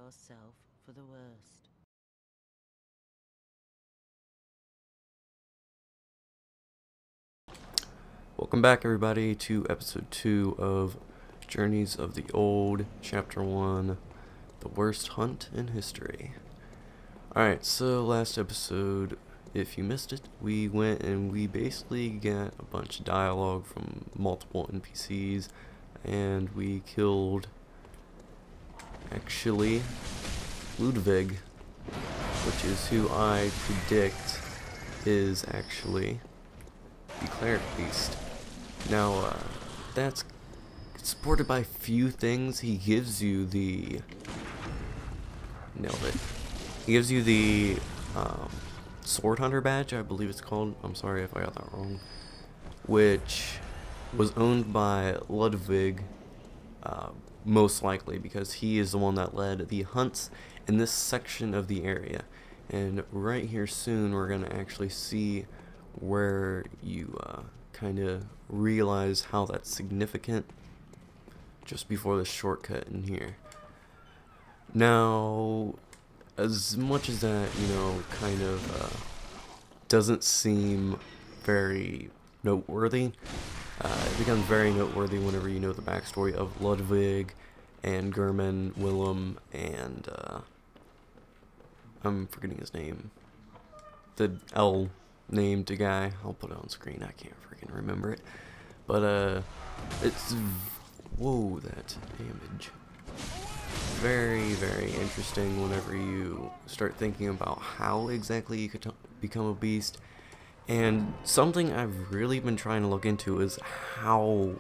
yourself for the worst. Welcome back, everybody, to episode 2 of Journeys of the Old, chapter 1, The Worst Hunt in History. Alright, so last episode, if you missed it, we went and we basically got a bunch of dialogue from multiple NPCs, and we killed, actually, Ludwig, which is who I predict is actually the cleric beast. Now, that's supported by few things. He gives you the... Nailed it. He gives you the Sword Hunter badge, I believe it's called. I'm sorry if I got that wrong. Which was owned by Ludwig, most likely, because he is the one that led the hunts in this section of the area. And right here soon, we're going to actually see where you kind of realize how that's significant just before the shortcut in here. Now, as much as that, you know, kind of doesn't seem very noteworthy, it becomes very noteworthy whenever you know the backstory of Ludwig and German, Willem, and I'm forgetting his name. The L named guy. I'll put it on screen. I can't freaking remember it. But it's whoa, that damage. Very, very interesting whenever you start thinking about how exactly you could become a beast. And something I've really been trying to look into is how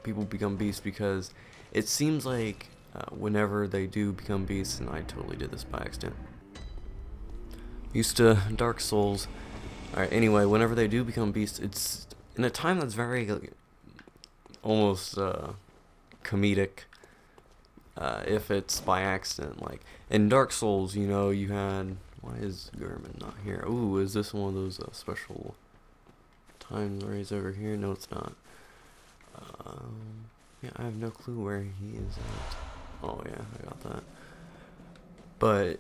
people become beasts, because it seems like whenever they do become beasts, and I totally did this by accident. Used to Dark Souls. Alright, anyway, whenever they do become beasts, it's in a time that's very, almost, comedic, if it's by accident. Like, in Dark Souls, you know, you had... Why is German not here? Ooh, is this one of those, special times where he's over here? No, it's not. Yeah, I have no clue where he is at. Oh, yeah, I got that. But...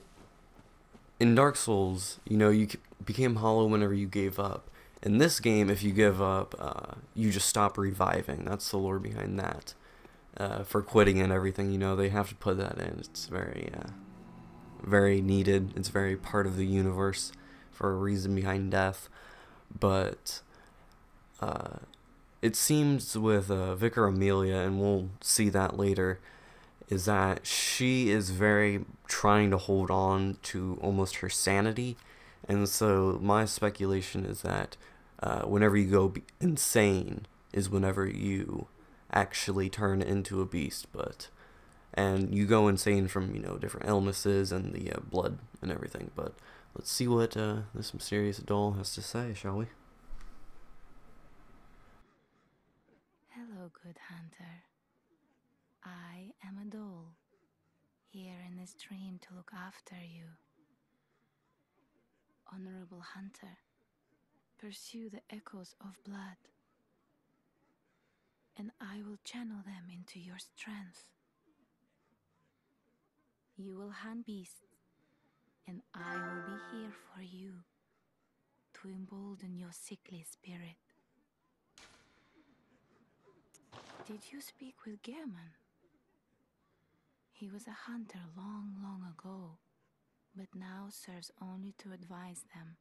in Dark Souls, you know, you became hollow whenever you gave up. In this game, if you give up, you just stop reviving. That's the lore behind that. For quitting and everything, you know, they have to put that in. It's very, very needed. It's very part of the universe for a reason behind death. But, it seems with Vicar Amelia, and we'll see that later, is that she is very trying to hold on to almost her sanity. And so my speculation is that whenever you go insane is whenever you actually turn into a beast. And you go insane from, you know, different illnesses and the blood and everything. But let's see what this mysterious doll has to say, shall we? Hello, good hunter. I am a doll, here in this dream to look after you. Honorable hunter, pursue the echoes of blood, and I will channel them into your strength. You will hunt beasts, and I will be here for you, to embolden your sickly spirit. Did you speak with German? He was a hunter long, long ago, but now serves only to advise them.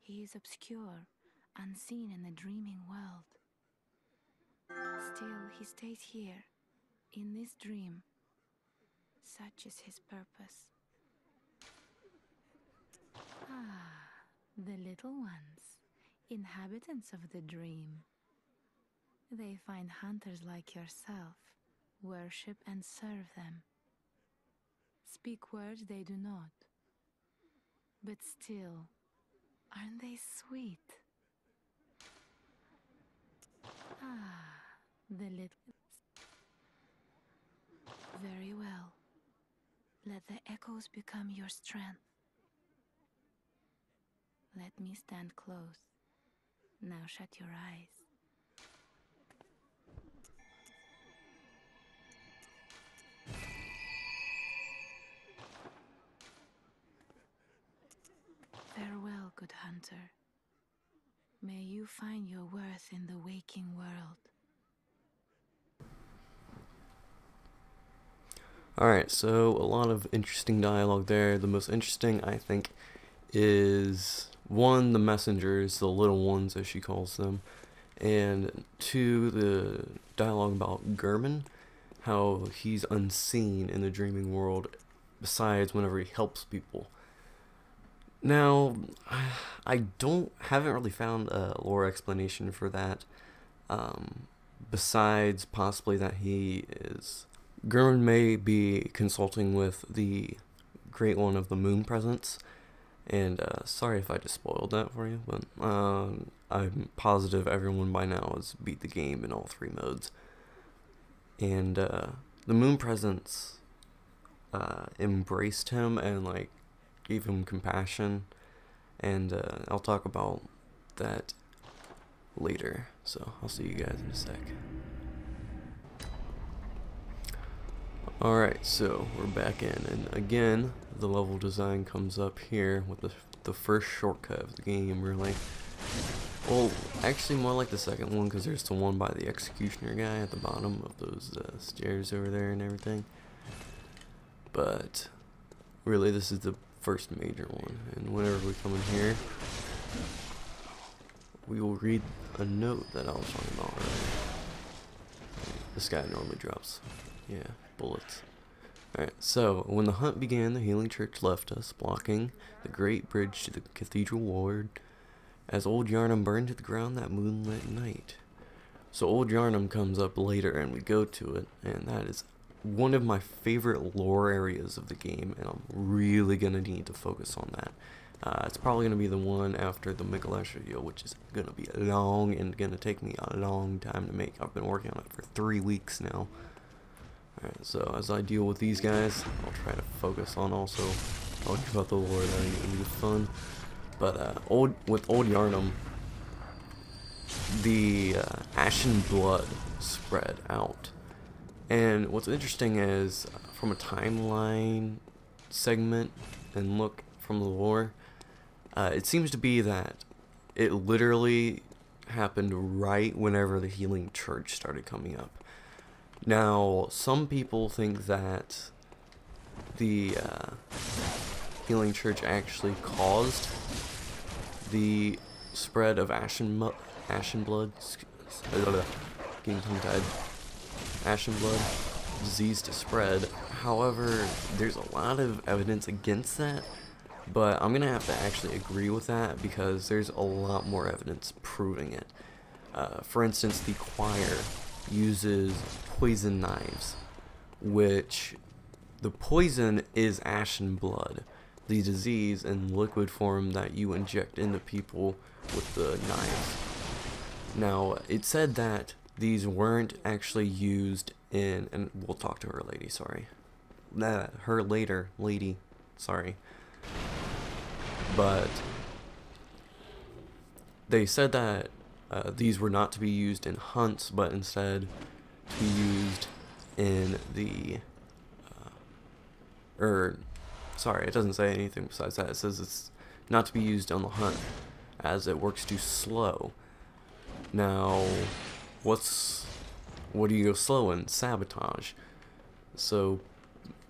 He is obscure, unseen in the dreaming world. Still, he stays here, in this dream. Such is his purpose. Ah, the little ones, inhabitants of the dream. They find hunters like yourself, worship and serve them. Speak words they do not, but still, aren't they sweet? Ah, the little... Very well. Let the echoes become your strength. Let me stand close. Now shut your eyes. hunter. May you find your worth in the waking world. Alright, so a lot of interesting dialogue there. The most interesting, I think, is one, the messengers, the little ones as she calls them, and two, the dialogue about Gurman, how he's unseen in the dreaming world besides whenever he helps people. Now, I haven't really found a lore explanation for that, besides possibly that Gurman may be consulting with the Great One of the Moon Presence, and sorry if I just spoiled that for you, but I'm positive everyone by now has beat the game in all 3 modes. And the Moon Presence embraced him and like gave him compassion, and I'll talk about that later, so I'll see you guys in a sec. Alright, so we're back in, and again, the level design comes up here with the first shortcut of the game, really. Well, actually more like the second one, because there's the one by the executioner guy at the bottom of those stairs over there and everything. But, really, this is the first major one, and whenever we come in here, we will read a note that I was talking about earlier. This guy normally drops, yeah, bullets. Alright, so, when the hunt began, the Healing Church left us, blocking the great bridge to the cathedral ward, as Old Yarnum burned to the ground that moonlit night. So Old Yarnum comes up later, and we go to it, and that is one of my favorite lore areas of the game, and I'm really gonna need to focus on that. It's probably gonna be the one after the Mikolash video, which is gonna be long and gonna take me a long time to make. I've been working on it for 3 weeks now. Alright, so as I deal with these guys, I'll try to focus on also talking about the lore that I think is fun. But with Old Yarnum, the ashen blood spread out. And what's interesting is, from a timeline segment and look from the lore, it seems to be that it literally happened right whenever the Healing Church started coming up. Now, some people think that the Healing Church actually caused the spread of ashen blood, getting tongue-tied, ashen blood disease to spread. However, there's a lot of evidence against that, but I'm gonna have to actually agree with that because there's a lot more evidence proving it. For instance, the choir uses poison knives, which the poison is ashen blood, the disease in liquid form that you inject into people with the knives. Now, it said that these weren't actually used in, and we'll talk to her lady, sorry. Her later, lady, sorry. But they said that these were not to be used in hunts, but instead to be used in the, sorry, it doesn't say anything besides that. It says it's not to be used on the hunt, as it works too slow. Now, what do you go slow in? Sabotage. So,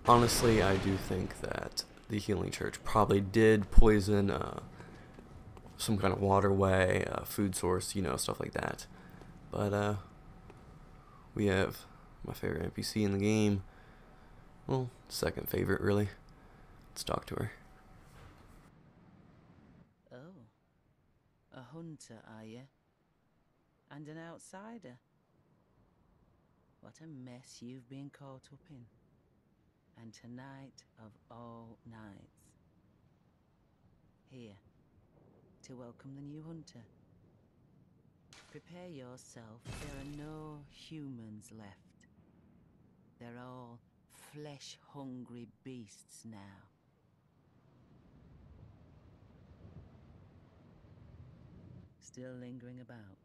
honestly, I do think that the Healing Church probably did poison some kind of waterway, food source, you know, stuff like that. But, we have my favorite NPC in the game. Well, second favorite, really. Let's talk to her. Oh, a hunter, are you? And an outsider? What a mess you've been caught up in. And tonight of all nights. Here, to welcome the new hunter. Prepare yourself, there are no humans left. They're all flesh-hungry beasts now. Still lingering about?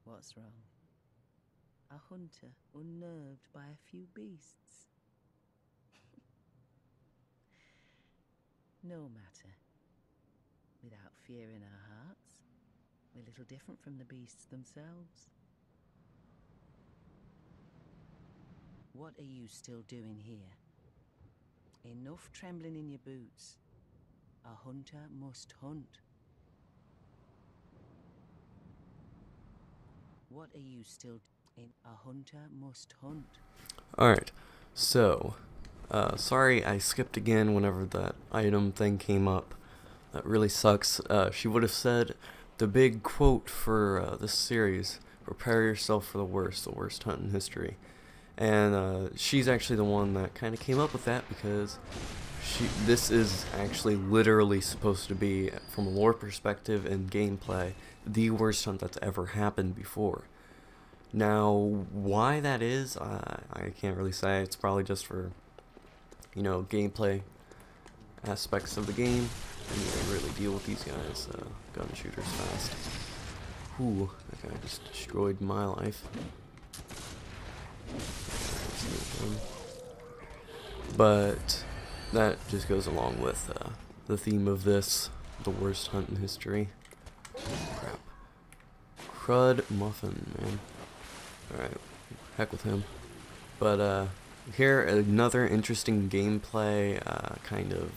What's wrong? A hunter unnerved by a few beasts? No matter. without fear in our hearts. We're little different from the beasts themselves. What are you still doing here? Enough trembling in your boots. A hunter must hunt. What are you still in? A hunter must hunt. Alright, so, sorry I skipped again whenever that item thing came up. That really sucks. She would have said the big quote for this series, prepare yourself for the worst hunt in history. And she's actually the one that kind of came up with that, because this is actually literally supposed to be, from a lore perspective and gameplay, the worst hunt that's ever happened before. Now, why that is, I can't really say. It's probably just for, you know, gameplay aspects of the game. I need to really deal with these guys, gun shooters fast. Ooh, that guy just destroyed my life. But that just goes along with the theme of this, the worst hunt in history. Crap. Crud Muffin, man. Alright, heck with him. But here, another interesting gameplay kind of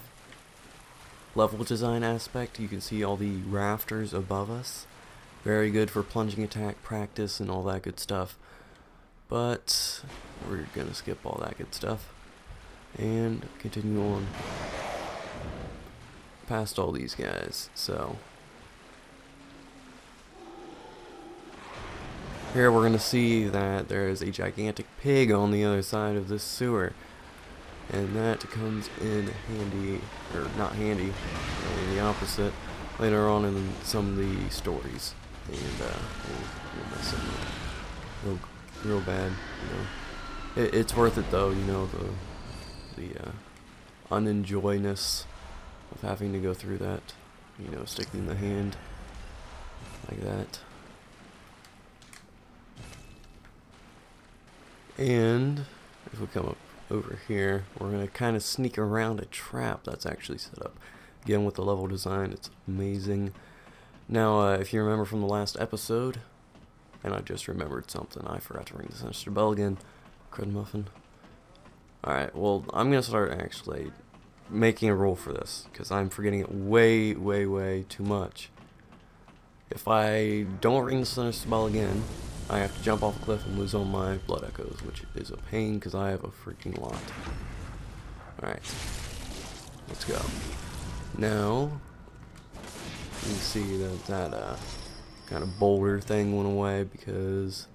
level design aspect. You can see all the rafters above us. Very good for plunging attack practice and all that good stuff. But we're gonna skip all that good stuff and continue on past all these guys. So here we're gonna see that there is a gigantic pig on the other side of this sewer, and that comes in handy, or not handy, the opposite, later on in some of the stories, and we'll mess them up real bad, you know. It's worth it though, you know, the unenjoyness of having to go through that, you know, sticking the hand like that. And if we come up over here, we're going to kind of sneak around a trap that's actually set up. Again, with the level design, it's amazing. Now, if you remember from the last episode, and I just remembered something, I forgot to ring the sinister bell again. Crud Muffin. Alright, well, I'm going to start actually making a rule for this, because I'm forgetting it way, way, way too much. If I don't ring the sinister bell again, I have to jump off a cliff and lose all my blood echoes, which is a pain because I have a freaking lot. Alright, let's go. Now, you can see that kind of boulder thing went away because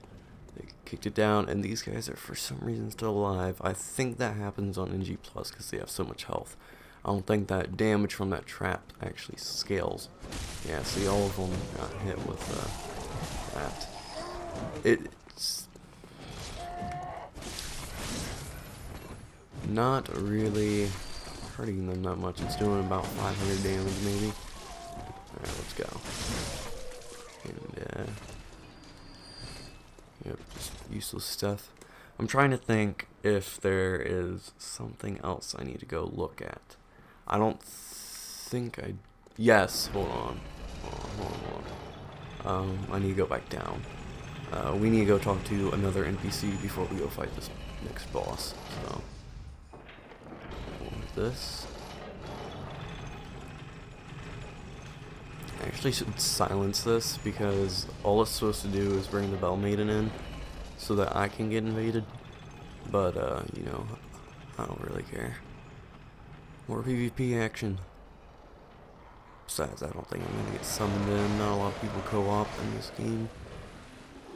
they kicked it down, and these guys are for some reason still alive. I think that happens on NG+ because they have so much health. I don't think that damage from that trap actually scales. Yeah, see, all of them got hit with that. It's not really hurting them that much. It's doing about 500 damage maybe. Alright, let's go. And yep, just useless stuff. I'm trying to think if there is something else I need to go look at. I don't think I... Yes, hold on. I need to go back down. We need to go talk to another NPC before we go fight this next boss. So, this. I actually should silence this because all it's supposed to do is bring the Bell Maiden in so that I can get invaded. But, you know, I don't really care. More PvP action. Besides, I don't think I'm gonna get summoned in. Not a lot of people co-op in this game.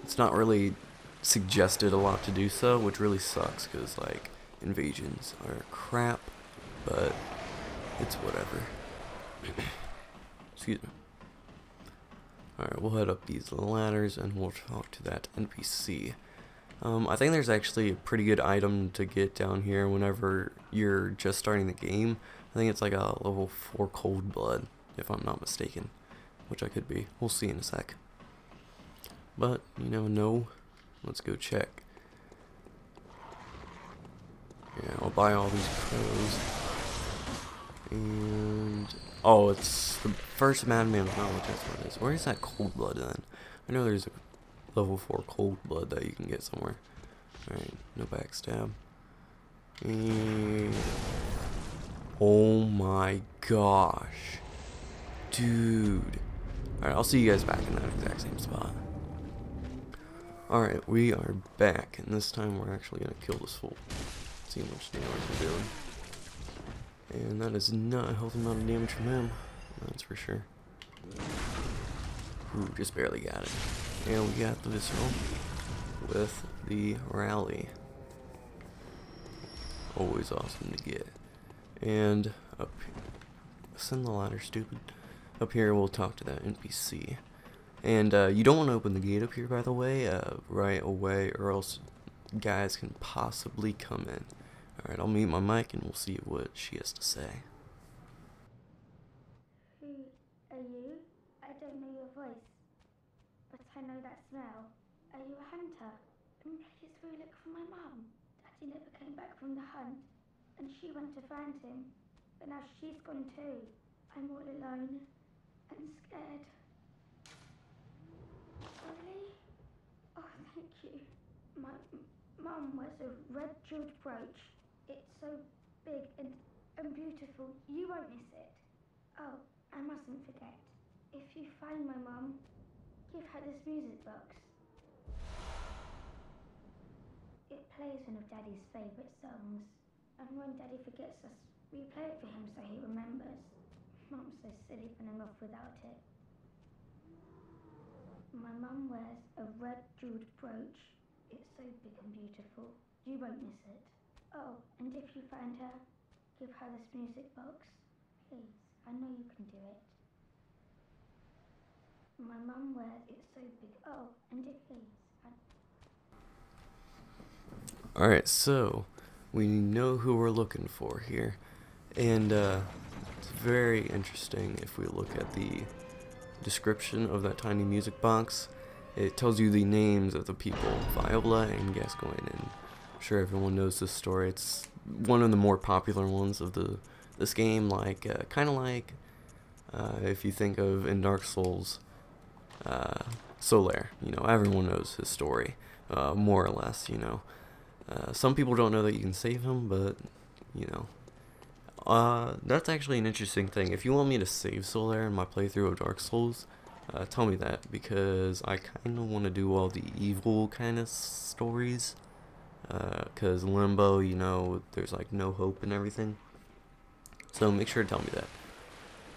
It's not really suggested a lot to do so, which really sucks because, like, invasions are crap, but it's whatever. Excuse me. Alright, we'll head up these ladders and we'll talk to that NPC. I think there's actually a pretty good item to get down here whenever you're just starting the game. I think it's like a level 4 cold blood, if I'm not mistaken, which I could be. We'll see in a sec. But, you never know. Let's go check. Yeah, I'll buy all these crows. And... oh, it's the first madman of knowledge, that's what it is. Where is that cold blood then? I know there's a level 4 cold blood that you can get somewhere. Alright, no backstab. And oh my gosh. Dude. Alright, I'll see you guys back in that exact same spot. Alright, we are back, and this time we're actually gonna kill this fool. See how much damage we're doing. And that is not a healthy amount of damage from him. That's for sure. Ooh, just barely got it. And we got the visceral with the rally. Always awesome to get. And up here. Ascend the ladder, stupid. Up here we'll talk to that NPC. And you don't want to open the gate up here, by the way, right away, or else guys can possibly come in. Alright, I'll mute my mic and we'll see what she has to say. Who are you? I don't know your voice, but I know that smell. Are you a hunter? Please go look for my mum. Daddy never came back from the hunt, and she went to find him, but now she's gone too. I'm all alone and scared. Really? Oh, thank you. My mum wears a red jeweled brooch. It's so big and beautiful. You won't miss it. Oh, I mustn't forget. If you find my mum, give her this music box. It plays one of Daddy's favourite songs. And when Daddy forgets us, we play it for him so he remembers. Mum's so silly running off without it. My mum wears a red jeweled brooch. It's so big and beautiful. You won't miss it. Oh, and if you find her, give her this music box. Please, I know you can do it. My mum wears it so big. Oh, and if please. Alright, so we know who we're looking for here. And it's very interesting if we look at the description of that tiny music box. It tells you the names of the people, Viola and Gascoigne, and I'm sure everyone knows this story. It's one of the more popular ones of this game, like kind of like if you think of in Dark Souls, Solaire. You know, everyone knows his story, more or less. You know, some people don't know that you can save him, but you know, that's actually an interesting thing. If you want me to save Solaire in my playthrough of Dark Souls, tell me that, because I kind of want to do all the evil kind of stories, because Limbo, you know, there's like no hope and everything, so make sure to tell me that.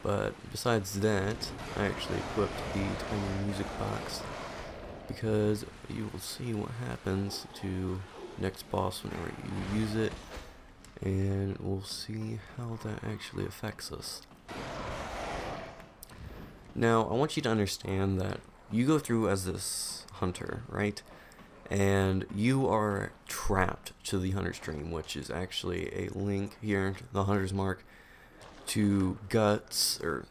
But besides that, I actually equipped the tiny music box, because you will see what happens to next boss whenever you use it, and we'll see how that actually affects us. Now, I want you to understand that you go through as this hunter, right? And you are trapped to the hunter's dream, which is actually a link here, the hunter's mark, to Berserk,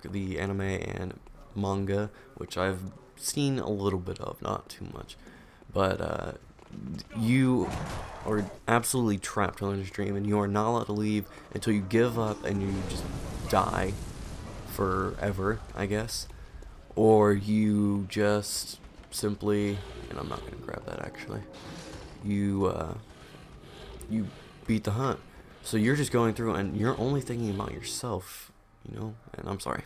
the anime and manga, which I've seen a little bit of, not too much. But you are absolutely trapped on this dream, and you are not allowed to leave until you give up and you just die forever, I guess. Or you just simply, and I'm not going to grab that actually, you beat the hunt. So you're just going through and you're only thinking about yourself, you know, and I'm sorry.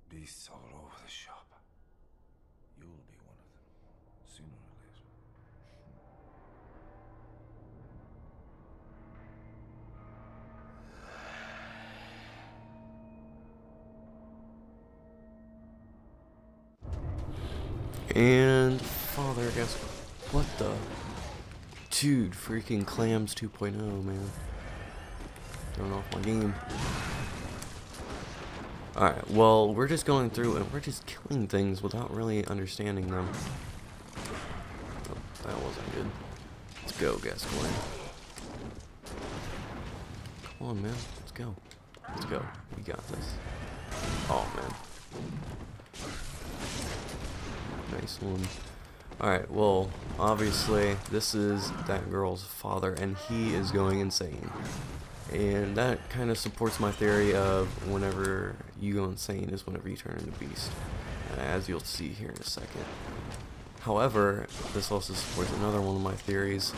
Beasts all over the shop. You'll be one of them, sooner or later. And Father, I guess, what the? Dude, freaking Clams 2.0, man. Throwing off my game. Alright, well, we're just going through and we're just killing things without really understanding them. Oh, that wasn't good. Let's go, Gascoigne. Come on, man. Let's go. Let's go. We got this. Oh, man. Nice one. Alright, well, obviously, this is that girl's father, and he is going insane. And that kind of supports my theory of whenever you go insane is whenever you turn into beast, as you'll see here in a second. However, this also supports another one of my theories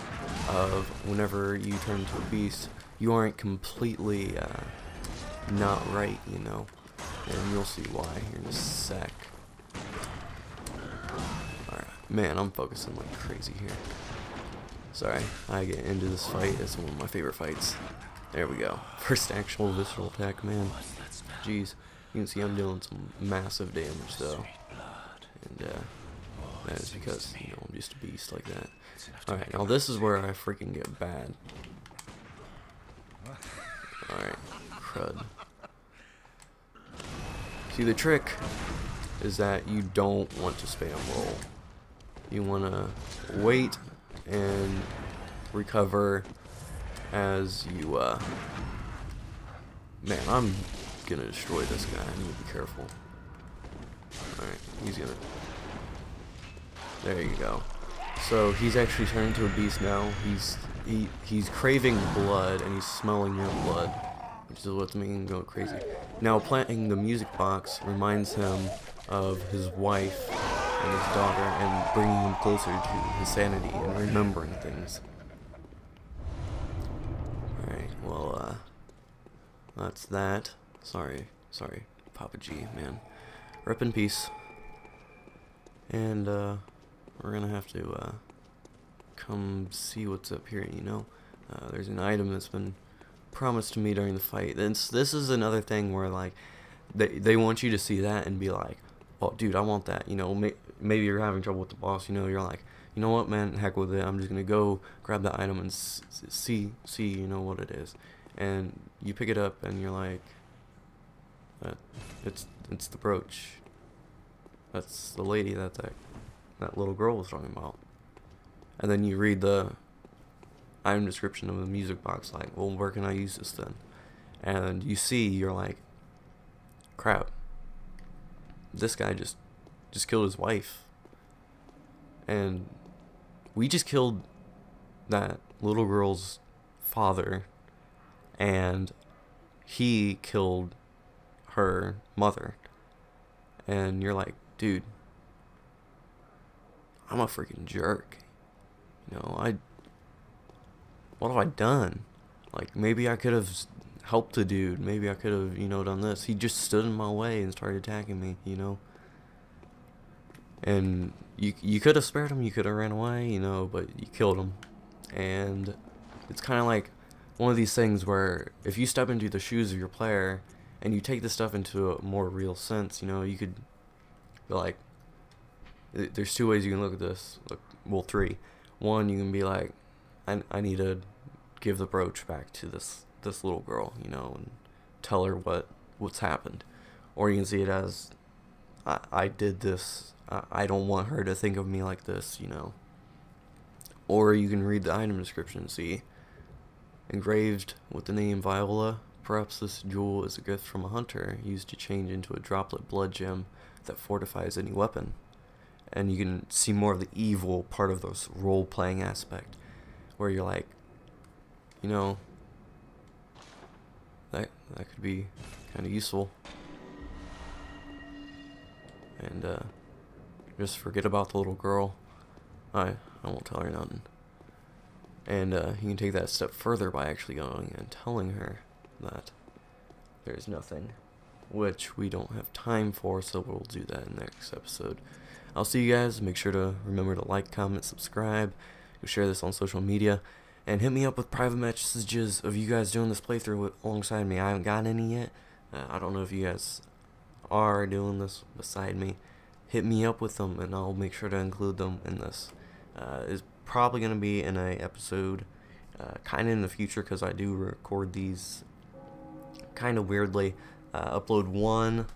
of whenever you turn into a beast, you aren't completely not right, you know, and you'll see why here in a sec. Alright, man, I'm focusing like crazy here. Sorry, I get into this fight. It's one of my favorite fights. There we go. First actual visceral attack, man. Jeez. You can see I'm dealing some massive damage, though. And, that is because, you know, I'm just a beast like that. Alright, now this is where I freaking get bad. Alright, crud. See, the trick is that you don't want to spam roll. You want to wait and recover as you, man, I'm gonna destroy this guy. I need to be careful. Alright, he's gonna, there you go. So he's actually turned into a beast now. He's craving blood and he's smelling your blood, which is what's making him go crazy. Now planting the music box reminds him of his wife and his daughter and bringing him closer to his sanity and remembering things. Alright, well, that's that. Sorry, Papa G, man. Rip in peace. And, we're gonna have to, come see what's up here, you know? There's an item that's been promised to me during the fight. This is another thing where, like, they want you to see that and be like, oh, dude, I want that, you know? Maybe you're having trouble with the boss, you know? You're like, you know what, man, heck with it. I'm just gonna go grab the item and see, you know, what it is. And you pick it up and you're like, it's the brooch. That's the lady that little girl was talking about. And then you read the item description of the music box, like, well, where can I use this then? And you see, you're like, crap, this guy just killed his wife. And we just killed that little girl's father, and he killed her mother. And you're like, dude, I'm a freaking jerk. You know, what have I done? Like, maybe I could have helped the dude. Maybe I could have, you know, done this. He just stood in my way and started attacking me, you know? And you could have spared him, you could have ran away, you know, but you killed him. And it's kind of like one of these things where if you step into the shoes of your player and you take this stuff into a more real sense, you know, you could be like, there's two ways you can look at this. Well, three. One, you can be like, I need to give the brooch back to this little girl, you know, and tell her what's happened. Or you can see it as, I did this. I don't want her to think of me like this, you know. Or you can read the item description and see, engraved with the name Viola. Perhaps this jewel is a gift from a hunter used to change into a droplet blood gem that fortifies any weapon. And you can see more of the evil part of this role-playing aspect, where you're like, you know, that could be kind of useful. And just forget about the little girl. I won't tell her nothing. And you can take that a step further by actually going and telling her that there's nothing, which we don't have time for, so we'll do that in the next episode. I'll see you guys. Make sure to remember to like, comment, subscribe, share this on social media, and hit me up with private messages of you guys doing this playthrough alongside me. I haven't got any yet. I don't know if you guys are doing this beside me. Hit me up with them, and I'll make sure to include them in this. It's probably going to be in a episode kind of in the future, because I do record these kind of weirdly. upload one,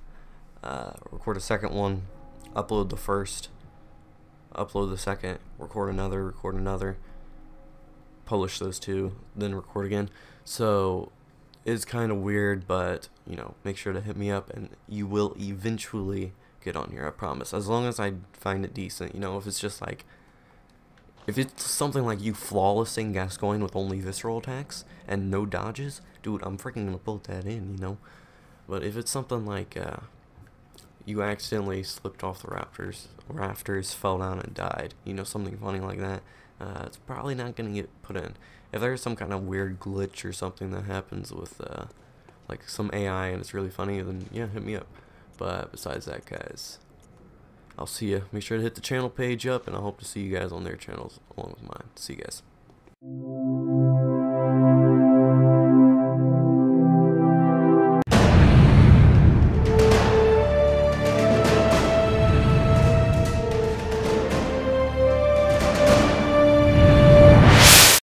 record a second one, upload the first, upload the second, record another, publish those two, then record again. So it's kind of weird, but you know, make sure to hit me up and you will eventually get on here, I promise. As long as I find it decent, you know. If it's just like, if it's something like you flawlessing Gascoigne with only visceral attacks and no dodges, dude, I'm freaking gonna put that in, you know. But if it's something like you accidentally slipped off the rafters, fell down and died, you know, something funny like that, it's probably not gonna get put in. If there's some kind of weird glitch or something that happens with like some AI and it's really funny, then yeah, hit me up. But besides that, guys, I'll see you. Make sure to hit the channel page up, and I hope to see you guys on their channels along with mine. See you guys.